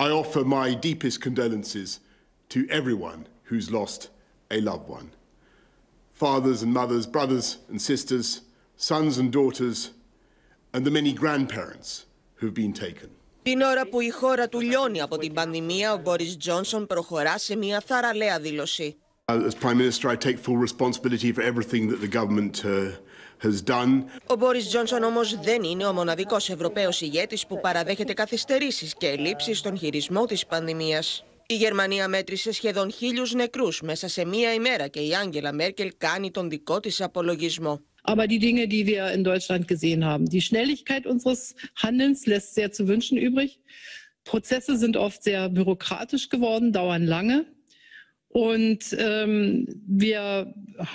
I offer my deepest condolences to everyone who's lost a loved one. Fathers and mothers, brothers and sisters, sons and daughters, and the many grandparents who've been taken. Την ώρα που η χώρα του λιώνει από την πανδημία, ο Μπόρις Τζόνσον προχωρά σε μια θαραλέα δήλωση. As Prime Minister, I take full responsibility for everything that the government has done. Ο Μπόρις Τζόνσον όμως δεν είναι ο μοναδικός Ευρωπαίος ηγέτης που παραδέχεται καθυστερήσεις και ελλείψεις στον χειρισμό της πανδημίας. Η Γερμανία μέτρησε σχεδόν 1.000 νεκρούς μέσα σε μία ημέρα και η Άγγελα Μέρκελ κάνει τον δικό της απολογισμό. Aber die Dinge, die wir in Deutschland gesehen haben, die Schnelligkeit unseres Handelns lässt sehr zu wünschen übrig. Prozesse sind oft sehr bürokratisch geworden, dauern lange. Und wir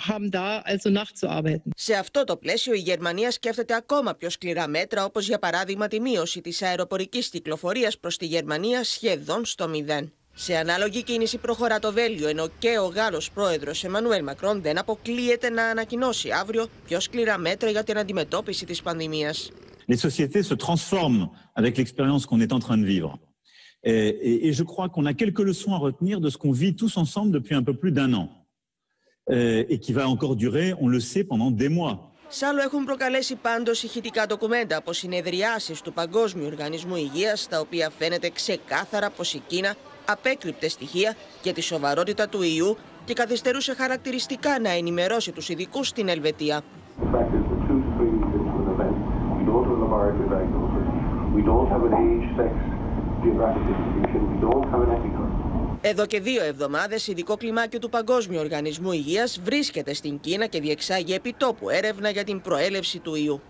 haben da also nachzuarbeiten. Σε αυτό το πλαίσιο η Γερμανία σκέφτεται ακόμα πιο σκληρά μέτρα, όπως για παράδειγμα τη μείωση της αεροπορικής κυκλοφορίας προς τη Γερμανία σχεδόν στο 0. Σε ανάλογη κίνηση προχωρά το Βέλγιο, ενώ και ο Γάλλος πρόεδρος Εμμανουέλ Μακρόν δεν αποκλείεται να ανακοινώσει αύριο πιο σκληρά μέτρα για την αντιμετώπιση της πανδημίας. Les sociétés se transforment avec l'expérience qu'on est en train de vivre. Et je crois qu'on a quelques leçons à retenir de ce qu'on vit tous ensemble depuis un peu plus d'un an. Et qui va encore durer, on le sait, pendant des mois. Σάλο έχουν προκαλέσει πάντως ηχητικά ντοκουμέντα από συνεδριάσεις του Παγκόσμιου Οργανισμού Υγείας, στα οποία φαίνεται ξεκάθαρα πως η Κίνα απέκρυπτε στοιχεία για τη σοβαρότητα του ιού και καθυστερούσε χαρακτηριστικά να ενημερώσει τους ειδικούς στην Ελβετία. Εδώ και 2 εβδομάδες, ειδικό κλιμάκιο του Παγκόσμιου Οργανισμού Υγείας βρίσκεται στην Κίνα και διεξάγει επιτόπου έρευνα για την προέλευση του ιού.